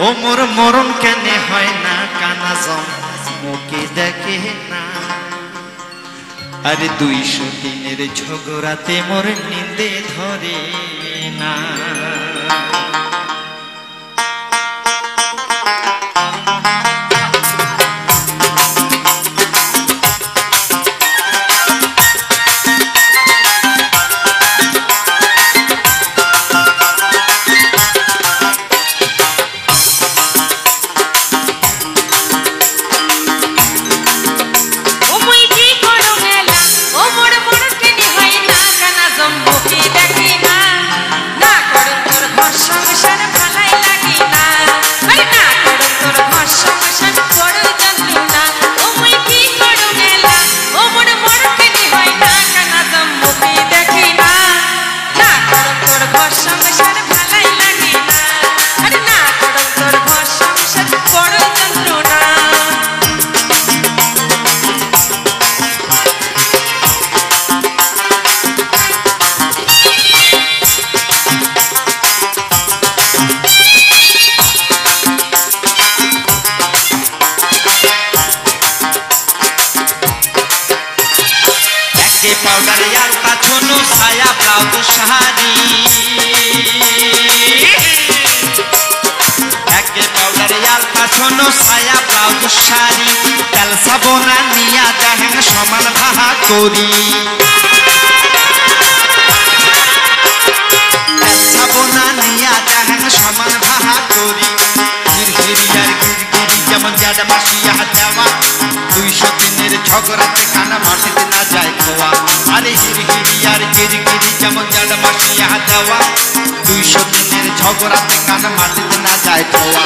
ও মোর মরণ কেন হয় না কানা জম মুখে দেখে না আরে 200 দিনের ঝগড়াতে মোর নিন্দে ধরে না पाउडर यार पाछनो साया ब्लाउज शाड़ी एके पाउडर यार पाछनो साया ब्लाउज शाड़ी तेल साबना निया देहें समान भाहा करी तेल साबना निया देहें समान भाहा करी गिरगिरी यार गिरगिरी जेमन जाडा मासिया देवा 200 दिनेर झगड़ाते काना माटिते ना जाय खोया अरे गिरगिरी यार गिरगिरी जेमन जाडा मासिया देवा 200 दिनेर झगड़ाते काना माटिते ना जाय खोया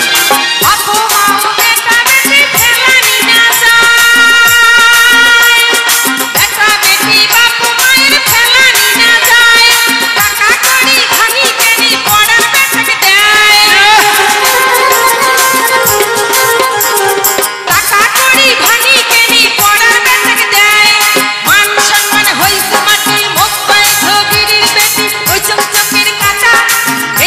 बापू माऊ बेटा बेटी फेलानी ना जाय बेटा बेटी बापू माয়ের फेलानी ना जाय টাকা কড়ি ভাঙি কেনি পড়ার বেটাকে দেয় টাকা কড়ি ভাঙি কেনি পড়ার বেটাকে দেয় মান সম্মান হইছে মাটি মুখ পায় ধগিরির বেটি ওই চমচমের কাটা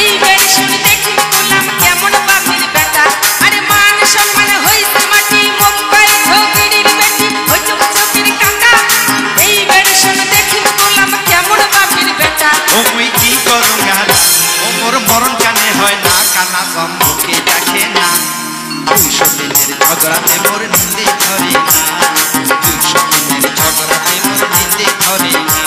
এই বেশ শুনে দেখি গোলাম কেমন বাপের বেটা আরে মান সম্মান হইছে মাটি মুখ পায় ধগিরির বেটি ওই চমচমের কাটা এই বেশ শুনে দেখি গোলাম কেমন বাপের বেটা ও মুই কি করুম গান ও মোর মরণ কানে হয় না কানা জম মুখে দেখে না 200 দিনের ঝগড়াতে মোর নিন্দে ধরে না 200 দিনের ঝগড়াতে মোর নিন্দে ধরে না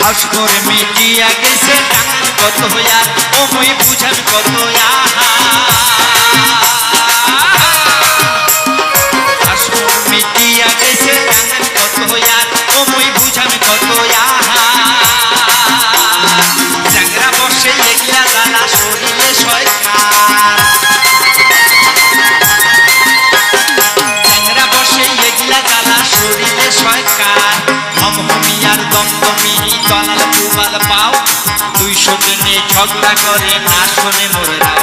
हाउस করে মিটিয়া গেছে টাকা কত यार ও মুই বুঝাম কত हाउस করে মিটিয়া গেছে টাকা কত यार ও মুই বুঝাম কত জাংরা বসে একলা জানা শরীরে শয়তান জাংরা বসে একলা জানা শরীরে শয়তান हम यार दमदमी दलाल पुबाल पाओ 200 दिने झगड़ा करे ना सुने मोर राव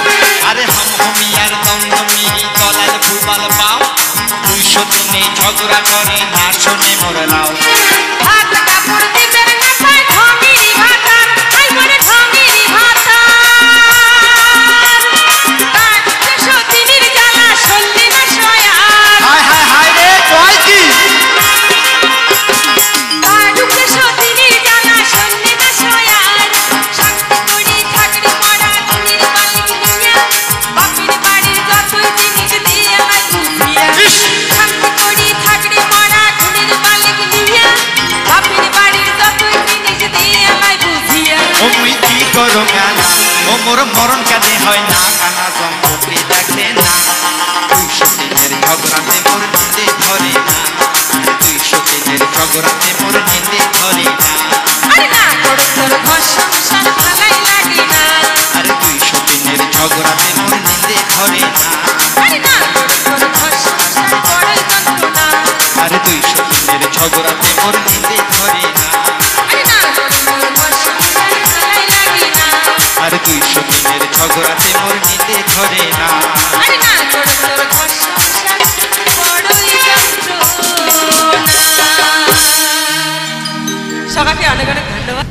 अरे हम यार दमदमी दलाल पुबाल पाओ 200 दिने झगड़ा करे ना सुने मोर राव हाथ कापड़ दिबेर ना पाय ढोंगिरी भाता आই মরে ঢোंगिरी भाता তাক সতীনীর জ্বালা সল্লি না সয়ার हाय हाय हाय रे কয় কি ও মোর মরণ কানে হয় না কানা জম মুখে দেখে না 200 দিনের ঝগড়াতে মোর নিন্দে ধরে না 200 দিনের ঝগড়াতে মোর নিন্দে ধরে না আরে না করো তোর ঘর সংসার ভালাই লাগে না আরে 200 দিনের ঝগড়াতে মোর নিন্দে ধরে না আরে না করো তোর ঘর সংসার বড়ই যন্ত্রণা আরে 200 দিনের ঝগড়াতে মোর নিন্দে ধরে না শান্তিতে ধরে না। আরে না তোর তোর ঘর সংসার বড়ই যন্ত্রণা। সবাইকে অনেক অনেক ধন্যবাদ।